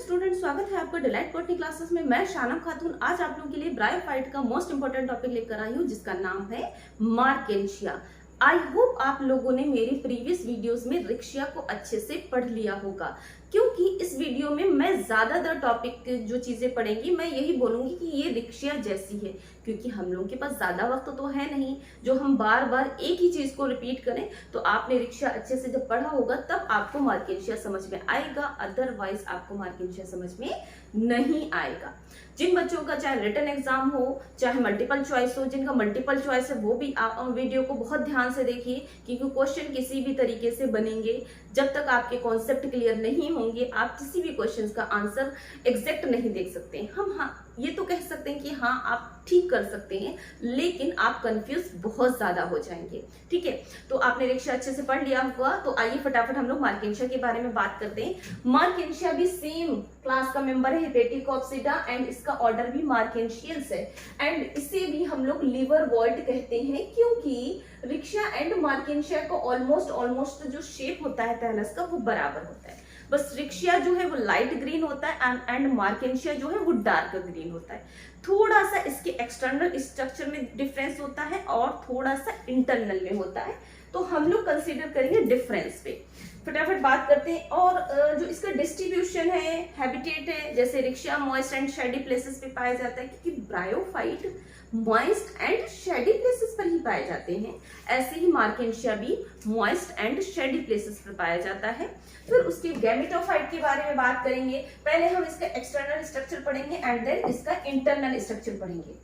Student, स्वागत है आपका डिलाइट बॉटनी क्लासेस में। मैं शानम खातून आज आप लोगों के लिए ब्रायोफाइट का मोस्ट इंपोर्टेंट टॉपिक लेकर आई हूँ, जिसका नाम है मार्केंशिया। आई होप आप लोगों ने मेरी प्रीवियस वीडियोस में रिक्शिया को अच्छे से पढ़ लिया होगा, क्योंकि इस वीडियो में मैं ज्यादातर टॉपिक जो चीजें पढ़ेंगी मैं यही बोलूंगी कि ये रिक्शिया जैसी है, क्योंकि हम लोगों के पास ज्यादा वक्त तो है नहीं जो हम बार बार एक ही चीज को रिपीट करें। तो आपने रिक्शिया अच्छे से जब पढ़ा होगा तब आपको मार्केंशिया समझ में आएगा, अदरवाइज आपको मार्केंशिया समझ में नहीं आएगा। जिन बच्चों का चाहे रिटन एग्जाम हो चाहे मल्टीपल चॉइस हो, जिनका मल्टीपल चॉइस है वो भी आप वीडियो को बहुत ध्यान से देखिए, क्योंकि क्वेश्चन किसी भी तरीके से बनेंगे जब तक आपके कॉन्सेप्ट क्लियर नहीं होंगे आप किसी भी क्वेश्चन का आंसर एग्जैक्ट नहीं देख सकते। हम हाँ ये तो कह सकते हैं कि हाँ आप ठीक कर सकते हैं, लेकिन आप कंफ्यूज बहुत ज्यादा हो जाएंगे। ठीक है, तो आपने रिक्शिया अच्छे से पढ़ लिया होगा, तो आइए फटाफट हम लोग मार्केंशिया के बारे में बात करते हैं। मार्केंशिया भी सेम क्लास का मेंबर है हेपेटिकोप्सिडा एंड इसका ऑर्डर भी मार्केंशियल्स है एंड इसे भी हम लोग लिवर वॉल्ट कहते हैं, क्योंकि रिक्शिया एंड मार्केंशिया को ऑलमोस्ट जो शेप होता है थैलस का वो बराबर होता है। बस रिक्शिया जो है वो लाइट ग्रीन होता है एंड मार्केंशिया जो है वो डार्क ग्रीन होता है। थोड़ा सा इसके एक्सटर्नल स्ट्रक्चर में डिफरेंस होता है और थोड़ा सा इंटरनल में होता है, तो हम लोग कंसीडर करेंगे डिफरेंस पे। फटाफट बात करते हैं। और जो इसका डिस्ट्रीब्यूशन है, हैबिटेट है, जैसे रिक्शिया मॉइस्ट एंड शेडी प्लेसेस पे पाया जाता है, क्योंकि bryophyte moist and shady places पर ही पाए जाते हैं, ऐसे ही मार्केंशिया भी मॉइस्ट एंड शेडी प्लेसेस पर पाया जाता है। फिर उसके गैमेटोफाइट के बारे में बात करेंगे। पहले हम इसका एक्सटर्नल स्ट्रक्चर पढ़ेंगे एंड देन इसका इंटरनल स्ट्रक्चर पढ़ेंगे।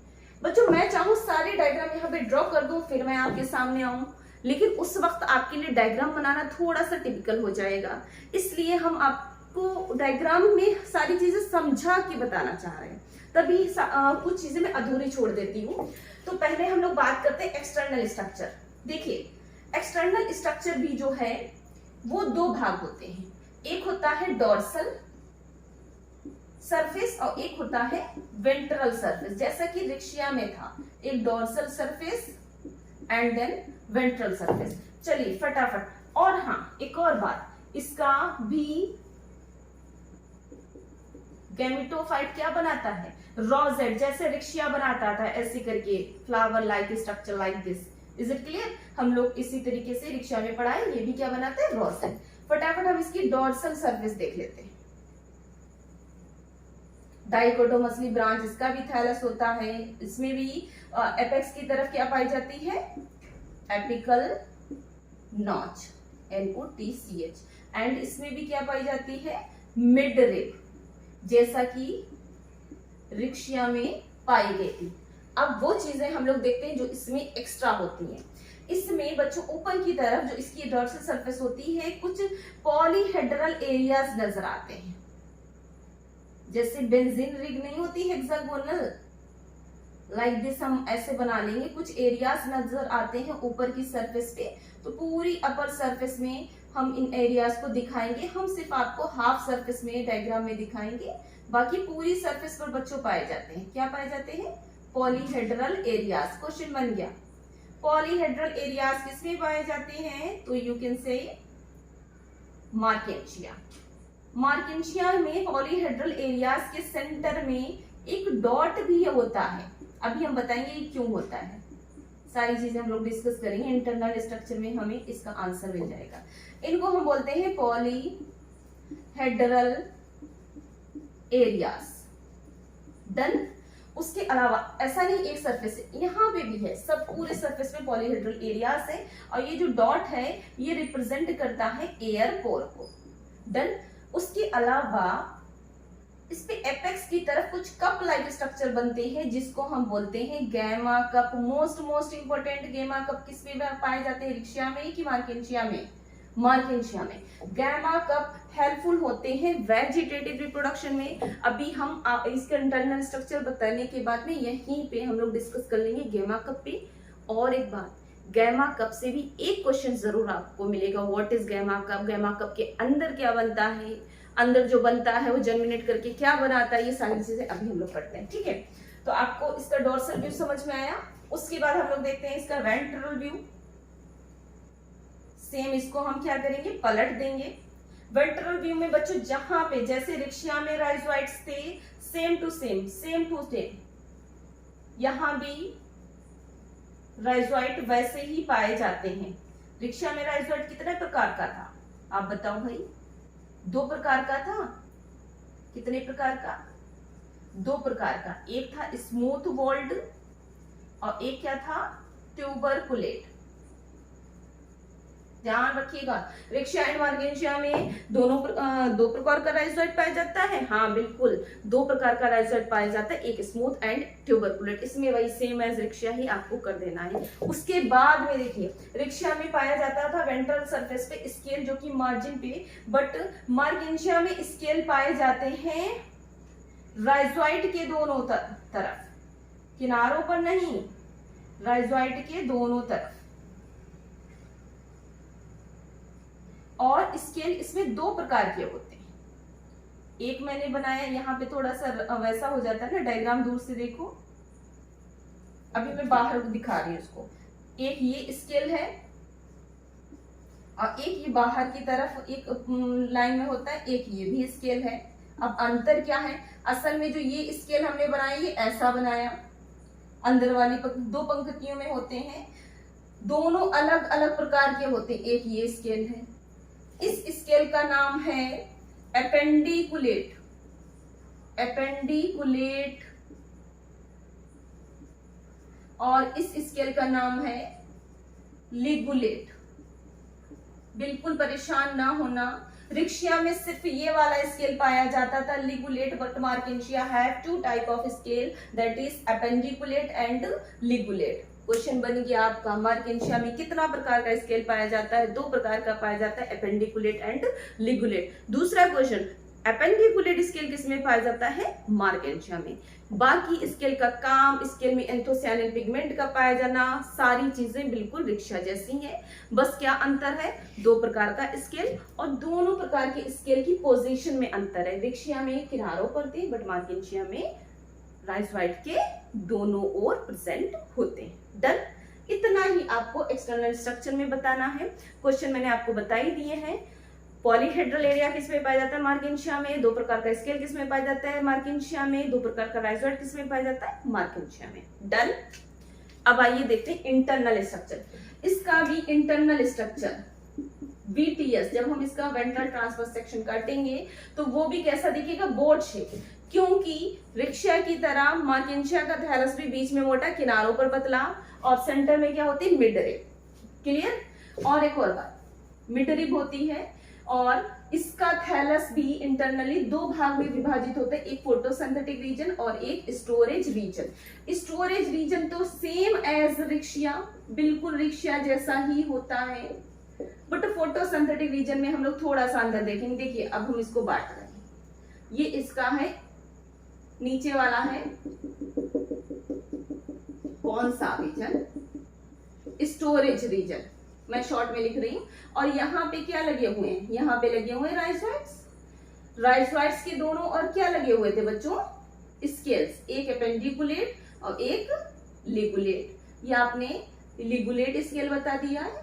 बच्चों मैं चाहूँ सारे डायग्राम यहाँ पे ड्रॉ कर दूं फिर मैं आपके सामने आऊं, लेकिन उस वक्त आपके लिए डायग्राम बनाना थोड़ा सा टिपिकल हो जाएगा, इसलिए हम आपको डायग्राम में सारी चीजें समझा के बताना चाह रहे हैं, तभी कुछ चीजें मैं अधूरी छोड़ देती हूँ। तो पहले हम लोग बात करते हैं एक्सटर्नल स्ट्रक्चर। देखिए एक्सटर्नल स्ट्रक्चर भी जो है वो दो भाग होते हैं, एक होता है डोर्सल सरफेस और एक होता है वेंट्रल सरफेस। जैसा कि रिक्शिया में था, एक dorsal surface and then ventral surface. चलिए फटाफट। और हाँ एक और बात, इसका भी गैमेटोफाइट क्या बनाता है, रोजेट, जैसे रिक्शिया बनाता था ऐसे करके flower like structure like this. Is it clear? हम लोग इसी तरीके से रिक्शिया में पढ़ाए, ये भी क्या बनाता है, रोजेट। फटाफट हम इसकी डोर्सल सरफेस देख लेते हैं। डाइकोटोमसली ब्रांच, इसका भी थैलस होता है, इसमें भी एपेक्स की तरफ क्या पाई जाती है, एपिकल नॉच, NOTCH, एंड इसमें भी क्या पाई जाती है, मिड रिब, जैसा कि रिक्शिया में पाई गई थी। अब वो चीजें हम लोग देखते हैं जो इसमें एक्स्ट्रा होती हैं। इसमें बच्चों ऊपर की तरफ जो इसकी डोर्सल सरफेस होती है कुछ पॉलीहेड्रल एरियाज नजर आते हैं, जैसे बेंजीन रिग नहीं होती हेक्सागोनल लाइक दिस, हम ऐसे बना लेंगे, कुछ एरियाज नजर आते हैं ऊपर की सरफेस पे। तो पूरी अपर सरफेस में हम इन एरियाज को दिखाएंगे, हम सिर्फ आपको हाफ सरफेस में डायग्राम में दिखाएंगे, बाकी पूरी सरफेस पर बच्चों पाए जाते हैं, क्या पाए जाते हैं, पॉलीहेड्रल एरियाज। क्वेश्चन बन गया, पॉलीहेड्रल एरियाज किसमें पाए जाते हैं, तो you can say Marchantia. Marchantia में पॉलीहेड्रल एरियाज के सेंटर में एक डॉट भी होता है, अभी हम बताएंगे ये क्यों होता है, सारी चीजें हम लोग डिस्कस करेंगे। इंटरनल स्ट्रक्चर में हमें इसका आंसर मिल जाएगा। इनको हम बोलते हैं पॉलीहेड्रल एरियाज। डन। उसके अलावा ऐसा नहीं एक सरफेस है, यहाँ पे भी है, सब पूरे सरफेस में पॉलीहेड्रल एरियाज है, और ये जो डॉट है ये रिप्रेजेंट करता है एयर पोर को। डन। उसके अलावा इस पे एपेक्स की तरफ कुछ कप लाइक स्ट्रक्चर बनते हैं, जिसको हम बोलते हैं gamma cup. Most important gamma cup किस में पाए जाते हैं, रिक्शिया में कि मार्केंशिया में, मार्केंशिया में। गैमा कप हेल्पफुल होते हैं वेजिटेटिव रिप्रोडक्शन में। अभी हम इसका इंटरनल स्ट्रक्चर बताने के बाद में यहीं पे हम लोग डिस्कस कर लेंगे गैमा कप पे। और एक बात, गैमा कप से भी एक क्वेश्चन जरूर आपको मिलेगा, what is gamma cup, gamma cup के अंदर क्या बनता है, अंदर जो बनता है वो जर्मिनेट करके क्या बनाता है, ये सारी चीजें अभी हम लोग पढ़ते हैं। ठीक है, तो आपको इसका डोर्सल व्यू समझ में आया। उसके बाद हम लोग देखते हैं इसका वेंट्रल व्यू। सेम इसको हम क्या करेंगे, पलट देंगे। वेंट्रल व्यू में बच्चों जहां पे जैसे रिक्शा में राइजोइड्स थे सेम टू सेम यहां भी राइजोइड वैसे ही पाए जाते हैं। रिक्शा में राइजोइड कितने प्रकार का था आप बताओ भाई? 2 प्रकार का था। कितने प्रकार का? 2 प्रकार का। एक था स्मूथ वॉल्ड और एक क्या था? ट्यूबरकुलेट। ध्यान रखिएगा, रिक्शा एंड मार्गेंशिया में दोनों 2 प्रकार का राइजोइड पाया जाता है। हाँ बिल्कुल, 2 प्रकार का राइजोइड पाया जाता है, एक स्मूथ एंड ट्यूबरकुलेट। इसमें वही सेम एज रिक्शा ही आपको कर देना है। उसके बाद में देखिए, रिक्शा में पाया जाता था वेंट्रल सरफेस पे स्केल जो कि मार्जिन पे, बट मार्गेंशिया में स्केल पाए जाते हैं राइजोइड के दोनों तरफ, किनारों पर नहीं, राइजोइड के दोनों तरफ। और स्केल इसमें 2 प्रकार के होते हैं। एक मैंने बनाया, यहाँ पे थोड़ा सा वैसा हो जाता है ना, डायग्राम दूर से देखो, अभी मैं बाहर दिखा रही हूँ उसको। एक ये स्केल है और एक ये बाहर की तरफ एक लाइन में होता है, एक ये भी स्केल है। अब अंतर क्या है? असल में जो ये स्केल हमने बनाया ये ऐसा बनाया, अंदर वाली 2 पंक्तियों में होते हैं, दोनों अलग अलग प्रकार के होते हैं। एक ये स्केल है, इस स्केल का नाम है एपेंडिकुलेट। एपेंडिकुलेट। और इस स्केल का नाम है लिगुलेट। बिल्कुल परेशान ना होना, रिक्शा में सिर्फ ये वाला स्केल पाया जाता था ligulate, but Marchantia have 2 type of scale, that is appendiculate and ligulate. Question बन गया आपका, मार्केंशिया में कितना प्रकार का स्केल पाया जाता है? 2 प्रकार का पाया जाता है, एपेंडिकुलेट एंड लिगुलेट। दूसरा क्वेश्चन, एपेंडिकुलेट स्केल किसमें पाया जाता है? मार्केंशिया में। बाकी स्केल का काम, स्केल में एंथोसियानिन पिगमेंट का पाया जाना, सारी चीजें बिल्कुल रिक्शा जैसी हैं। बस क्या अंतर है? 2 प्रकार का स्केल, और दोनों प्रकार के स्केल की पोजीशन में अंतर है। रिक्शा में किनारों पर थे, बट मार्केंशिया में राइजोइड के दोनों ओर प्रेजेंट होते हैं। डन। इतना ही आपको एक्सटर्नल स्ट्रक्चर में बताना है। क्वेश्चन मैंने आपको बता ही दिए हैं। पॉलीहेड्रल एरिया किसमें पाया जाता है? मार्केंशिया में। 2 प्रकार का स्केल किसमें पाया जाता है? मार्केंशिया में। 2 प्रकार का राइजोइड किसमें पाया जाता है? मार्केंशिया में। डन। अब आइए देखते हैं इंटरनल स्ट्रक्चर। इसका भी इंटरनल स्ट्रक्चर VTS, जब हम इसका वेंट्रल ट्रांसवर्स सेक्शन काटेंगे तो वो भी कैसा दिखेगा? Boat shape. क्योंकि रिक्शा की तरह मार्केंशिया का थैलस भी बीच में मोटा, किनारों पर पतला, और सेंटर में क्या होती है? Mid rib. क्लियर? और एक और बात, मिड रिब होती है, और इसका थैलस भी इंटरनली 2 भाग में विभाजित होता है, एक फोटोसिंथेटिक रीजन और एक स्टोरेज रीजन। स्टोरेज रीजन तो सेम एज रिक्शा, बिल्कुल रिक्शा जैसा ही होता है, बट फोटोसिंथेटिक रीजन में हम लोग थोड़ा सा अंदर देखेंगे। देखिए अब हम इसको बांट रहे हैं, ये इसका है, नीचे वाला है कौन सा रीजन? स्टोरेज रीजन, मैं शॉर्ट में लिख रही हूं। और यहाँ पे क्या लगे हुए हैं? यहाँ पे लगे हुए हैं राइजोइड्स। राइजोइड्स के दोनों और क्या लगे हुए थे बच्चों? स्केल्स, एक एपेंडिकुलेट और एक लिगुलेट। ये आपने लिगुलेट स्केल बता दिया है,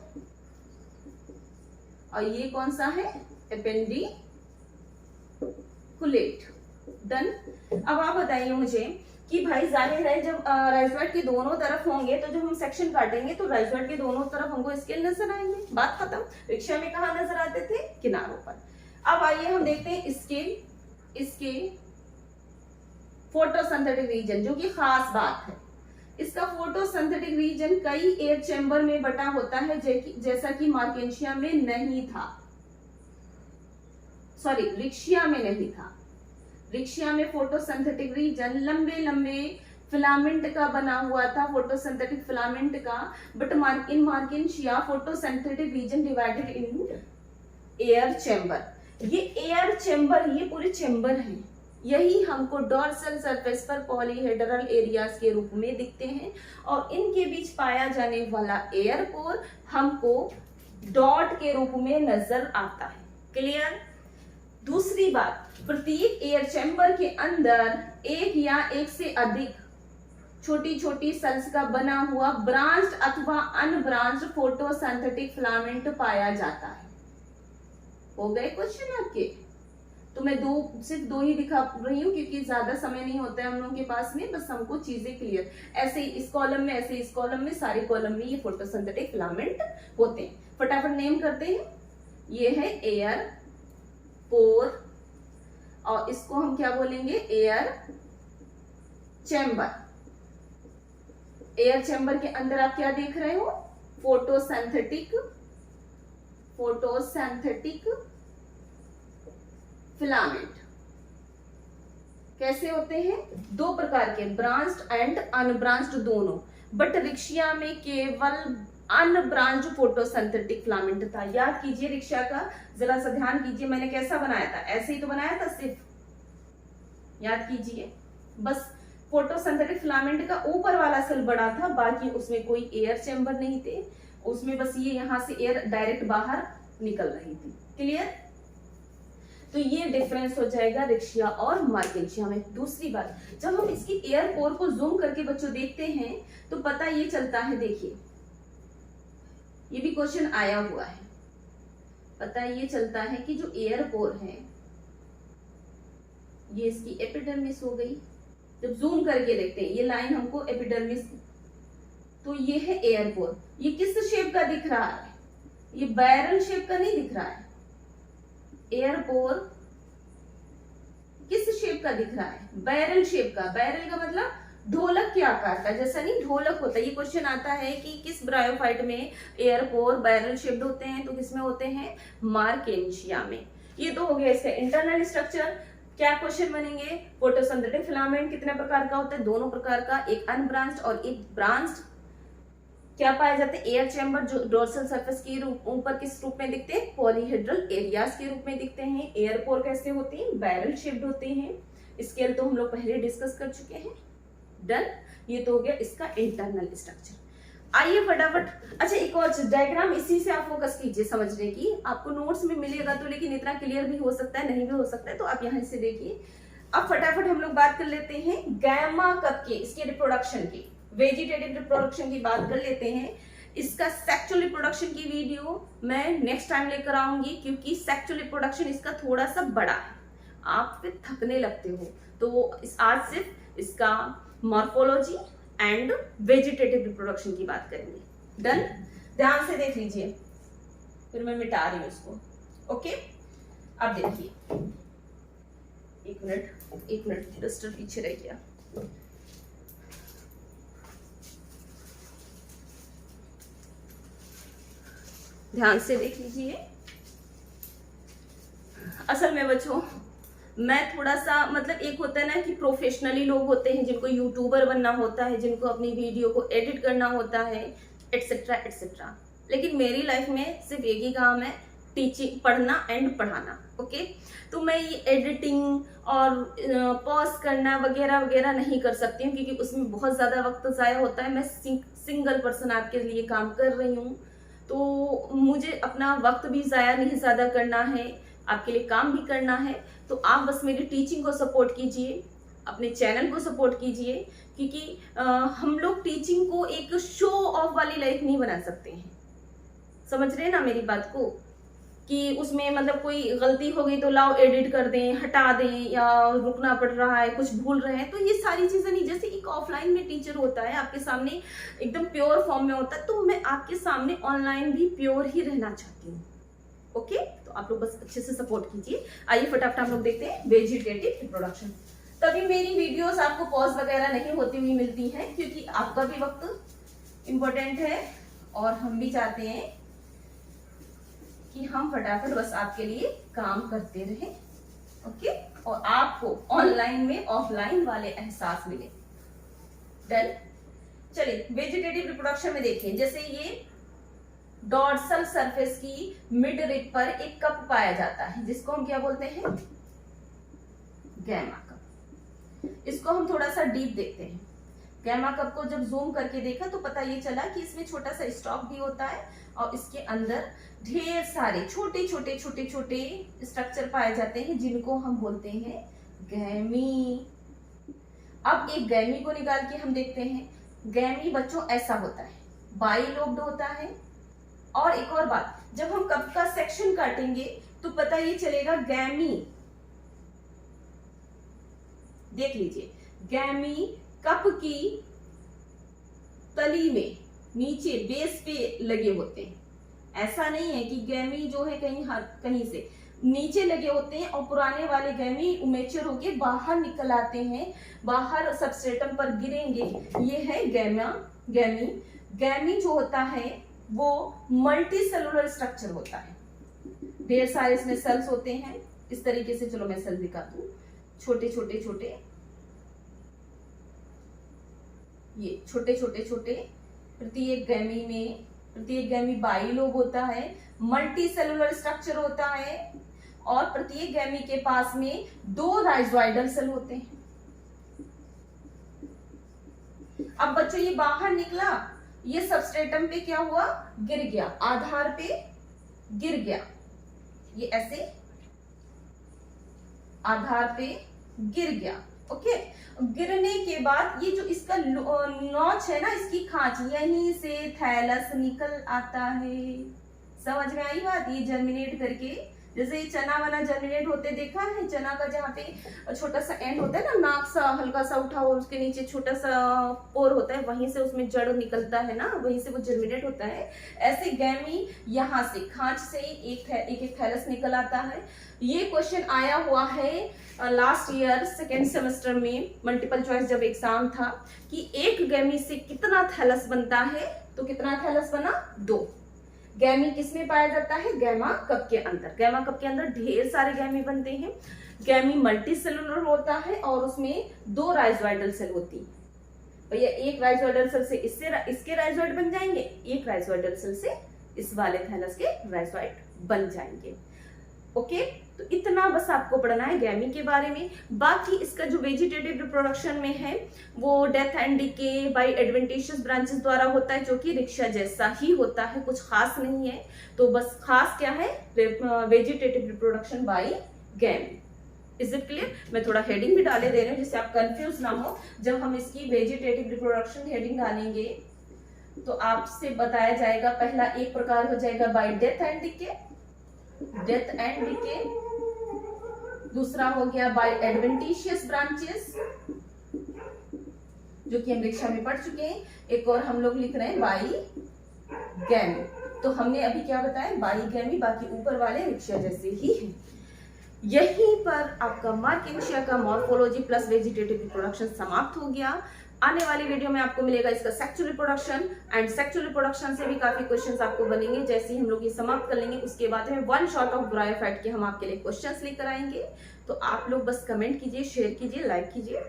और ये कौन सा है? एपेंडिकुलेट। डन। अब आप बताइए मुझे कि भाई जाहिर है जब राइजोइड के दोनों तरफ होंगे तो जब हम सेक्शन काटेंगे तो राइजोइड के दोनों तरफ हमको स्केल नजर आएंगे, बात खत्म। रिक्शा में कहा नजर आते थे? किनारों पर। अब आइए हम देखते हैं इसके फोटोसिंथेटिक रीजन, जो कि खास बात है। इसका फोटोसिंथेटिक रीजन कई एयर चैम्बर में बटा होता है, जैसा कि मार्केंशिया में नहीं था, सॉरी रिक्शा में नहीं था। रिक्शा में फोटोसिंथेटिक रीजन लंबे लंबे फिलामेंट का बना हुआ था, फोटोसिंथेटिक फिलामेंट का, but in Marchantia photosynthetic region divided in air chamber. ये एयर चैम्बर, ये पूरे चैम्बर हैं, यही हमको डॉर्सल सरफेस पर पॉलीहेड्रल एरियाज के रूप में दिखते हैं, और इनके बीच पाया जाने वाला एयर कोर हमको डॉट के रूप में नजर आता है। क्लियर? दूसरी बात, प्रत्येक एयर चैम्बर के अंदर एक या एक से अधिक छोटी छोटी सेल्स का बना हुआ ब्रांच्ड अथवा अनब्रांच्ड फोटोसिंथेटिक फिलामेंट पाया जाता है। हो गए क्वेश्चन आपके? तो मैं सिर्फ दो ही दिखा रही हूँ क्योंकि ज्यादा समय नहीं होता है हम लोगों के पास में, बस हमको चीजें क्लियर। ऐसे ही इस कॉलम में, ऐसे इस कॉलम में, सारे कॉलम में ये फोटोसिंथेटिक फिलामेंट होते हैं। फटाफट नेम करते हैं। ये है एयर पोर, और इसको हम क्या बोलेंगे? Air chamber. एयर चैम्बर के अंदर आप क्या देख रहे हो? Photosynthetic filament. कैसे होते हैं? दो प्रकार के, ब्रांच्ड एंड अनब्रांच्ड दोनों, बट रिक्शिया में केवल अनब्रांच्ड फोटोसिंथेटिक फिलामेंट था। याद कीजिए रिक्शा का, जरा सा ध्यान कीजिए मैंने कैसा बनाया था। ऐसे ही तो बनाया था सिर्फ, याद कीजिए। बस फोटोसिंथेटिक फिलामेंट का ऊपर वाला सेल बड़ा था, बाकी उसमें कोई एयर चैम्बर नहीं थे, उसमें बस ये यहां से एयर डायरेक्ट बाहर निकल रही थी। क्लियर? तो ये डिफरेंस हो जाएगा रिक्शिया और मार्केंशिया में। दूसरी बात, जब हम इसकी एयर पोर को जूम करके बच्चों देखते हैं तो पता ये चलता है, देखिए ये भी क्वेश्चन आया हुआ है, पता ये चलता है कि जो एयर पोर है ये इसकी एपिडर्मिस हो गई। जब जूम करके देखते हैं, ये लाइन हमको एपिडर्मिस, तो ये है एयर पोर। ये किस शेप का दिख रहा है? ये बैरल शेप का नहीं दिख रहा है। एयर पोर किस शेप का दिख रहा है? बैरल शेप का। बैरल का मतलब ढोलक के आकार का, जैसा नहीं ढोलक होता है। ये क्वेश्चन आता है कि किस ब्रायोफाइट में एयर पोर बैरल शेप्ड होते हैं, तो किसमें होते हैं? मार्केंशिया में। ये तो हो गया इसका इंटरनल स्ट्रक्चर। क्या क्वेश्चन बनेंगे? फोटोसिंथेटिक फिलामेंट कितने प्रकार का होता है? दोनों प्रकार का, एक अनब्रांच्ड और एक ब्रांच्ड। क्या पाए जाते हैं? एयर चैम्बर जो डोर्सल सरफेस के ऊपर किस रूप में दिखते हैं? पॉलीहेड्रल एरियाज के रूप में दिखते हैं। एयर पोर कैसे होती हैं? बैरल शेप्ड होते हैं। स्केल तो हम लोग पहले डिस्कस कर चुके हैं। डन। ये तो हो गया इसका इंटरनल स्ट्रक्चर। आइए फटाफट, अच्छा एक और डायग्राम इसी से आप फोकस कीजिए समझने की। आपको नोट्स में मिलेगा तो, लेकिन इतना क्लियर भी हो सकता है, नहीं भी हो सकता है, तो आप यहाँ से देखिए। अब फटाफट हम लोग बात कर लेते हैं गैमा कप के, इसके रिप्रोडक्शन की, वेजिटेटिव रिप्रोडक्शन की बात कर लेते हैं। इसका सेक्सुअल रिप्रोडक्शन की वीडियो मैं नेक्स्ट टाइम लेकर आऊंगी, क्योंकि सेक्सुअल रिप्रोडक्शन इसका थोड़ा सा बड़ा है, आप फिर थकने लगते हो। तो आज सिर्फ इसका मॉर्फोलॉजी एंड वेजिटेटिव रिप्रोडक्शन की बात करेंगे। डन? ध्यान से देख लीजिए, फिर मैं मिटा रही हूं इसको। ओके, अब देखिए, एक मिनट डस्टर पीछे रह गया। ध्यान से देख लीजिए। असल में बच्चों मैं थोड़ा सा, मतलब एक होता है ना कि प्रोफेशनली लोग होते हैं जिनको यूट्यूबर बनना होता है, जिनको अपनी वीडियो को एडिट करना होता है, एटसेट्रा एटसेट्रा। लेकिन मेरी लाइफ में सिर्फ एक ही काम है, टीचिंग, पढ़ना एंड पढ़ाना। ओके, तो मैं ये एडिटिंग और पॉज करना वगैरह वगैरह नहीं कर सकती हूँ, क्योंकि उसमें बहुत ज़्यादा वक्त ज़ाया होता है। मैं सिंगल पर्सन आपके लिए काम कर रही हूँ, तो मुझे अपना वक्त भी ज़ाया नहीं ज़्यादा करना है, आपके लिए काम भी करना है। तो आप बस मेरी टीचिंग को सपोर्ट कीजिए, अपने चैनल को सपोर्ट कीजिए, क्योंकि हम लोग टीचिंग को एक शो ऑफ वाली लाइफ नहीं बना सकते हैं। समझ रहे हैं ना मेरी बात को? कि उसमें मतलब कोई गलती हो गई तो लाओ एडिट कर दें, हटा दें, या रुकना पड़ रहा है, कुछ भूल रहे हैं, तो ये सारी चीजें नहीं। जैसे एक ऑफलाइन में टीचर होता है आपके सामने एकदम प्योर फॉर्म में होता है, तो मैं आपके सामने ऑनलाइन भी प्योर ही रहना चाहती हूँ। ओके, तो आप लोग बस अच्छे से सपोर्ट कीजिए। आइए फटाफट हम लोग देखते हैं वेजिटेटिव रिप्रोडक्शन। तभी मेरी वीडियोस आपको पॉज वगैरह नहीं होती हुई मिलती हैं, क्योंकि आपका भी वक्त इम्पोर्टेंट है और हम भी चाहते हैं कि हम फटाफट बस आपके लिए काम करते रहें। ओके, और आपको ऑनलाइन में ऑफलाइन वाले एहसास मिले। डन? चलिए वेजिटेटिव रिप्रोडक्शन में देखिए, जैसे ये डॉर्सल सरफेस की मिड रिब पर एक कप पाया जाता है, जिसको हम क्या बोलते हैं? Gamma cup. इसको हम थोड़ा सा डीप देखते हैं। गैमा कप को जब जूम करके देखा तो पता ये चला कि इसमें छोटा सा स्टॉक भी होता है, और इसके अंदर ढेर सारे छोटे छोटे छोटे छोटे स्ट्रक्चर पाए जाते हैं, जिनको हम बोलते हैं गैमी। अब एक गैमी को निकाल के हम देखते हैं। गैमी बच्चों ऐसा होता है, बाइलोब्ड होता है और एक और बात, जब हम कप का सेक्शन काटेंगे तो पता ये चलेगा गैमी, देख लीजिए, गैमी कप की तली में नीचे बेस पे लगे होते हैं। ऐसा नहीं है कि गैमी जो है कहीं से नीचे लगे होते हैं और पुराने वाले गैमी मैच्योर होके बाहर निकल आते हैं, बाहर सबस्ट्रेटम पर गिरेंगे। ये है गैमी। गैमी जो होता है वो मल्टी सेलुलर स्ट्रक्चर होता है, ढेर सारे इसमें सेल्स होते हैं इस तरीके से। चलो मैं सेल दिखा दूं, छोटे छोटे ये छोटे प्रत्येक गैमी बाइलोब होता है, मल्टी सेलुलर स्ट्रक्चर होता है, और प्रत्येक गैमी के पास में 2 राइजोइडल सेल होते हैं। अब बच्चों ये बाहर निकला, ये सबस्ट्रेटम पे क्या हुआ, गिर गया, आधार पे गिर गया, ये ऐसे आधार पे गिर गया। ओके, गिरने के बाद ये जो इसका नोच है ना, इसकी खांच, यहीं से थैलस निकल आता है। समझ में आई बात? ये जर्मिनेट करके, जैसे ये चना वना जर्मिनेट होते देखा है, चना का जहाँ पे छोटा सा एंड होता है ना, नाक सा हल्का सा उठा हुआ, उसके नीचे छोटा सा पोर होता है, वहीं से उसमें जड़ निकलता है ना, वहीं से वो जर्मिनेट होता है। ऐसे गैमी यहाँ से खांच से एक थैलस निकल आता है। ये क्वेश्चन आया हुआ है लास्ट ईयर सेकेंड सेमेस्टर में, मल्टीपल चॉइस जब एग्जाम था, कि एक गैमी से कितना थैलस बनता है, तो कितना थैलस बना, 2। गैमी किसमें पाया जाता है, गैमा कप के अंदर। गैमा कप के अंदर ढेर सारे गैमी बनते हैं। गैमी मल्टी सेलुलर होता है और उसमें 2 राइजोइडल सेल होती है। भैया एक राइजोइडल सेल से इसके राइजोइड बन जाएंगे, एक राइजोइडल सेल से इस वाले थैलस के राइजोइड बन जाएंगे। ओके, तो इतना बस आपको पढ़ना है गैमी के बारे में। बाकी इसका जो वेजिटेटिव रिप्रोडक्शन में है वो death and decay by adventitious branches द्वारा होता है, जो कि रिक्शा जैसा ही होता है, कुछ खास नहीं है। तो बस खास क्या है, vegetative reproduction by गैमी। Is it clear? मैं थोड़ा हेडिंग भी डाले दे रही हूँ जिससे आप कंफ्यूज ना हो। जब हम इसकी वेजिटेटिव रिप्रोडक्शन हेडिंग डालेंगे तो आपसे बताया जाएगा, पहला एक प्रकार हो जाएगा बाय डेथ एंड डिके, दूसरा हो गया बाय एडवेंटिशियस ब्रांचेस, जो कि हम रिक्शा में पढ़ चुके हैं। एक और हम लोग लिख रहे हैं बाई गैमी। तो हमने अभी क्या बताया, बाई गैमी, बाकी ऊपर वाले रिक्शा जैसे ही हैं। यहीं पर आपका मार्केंशिया का मॉर्फोलॉजी प्लस वेजिटेटिव रिप्रोडक्शन समाप्त हो गया। आने वाली वीडियो में आपको मिलेगा इसका sexual reproduction, and sexual reproduction से भी काफी क्वेश्चंस आपको बनेंगे। जैसे ही हम लोग ये समाप्त कर लेंगे उसके बाद में 1 शॉट ऑफ ब्रायोफाइट के हम आपके लिए क्वेश्चंस लेकर आएंगे। तो आप लोग बस कमेंट कीजिए, शेयर कीजिए, लाइक कीजिए।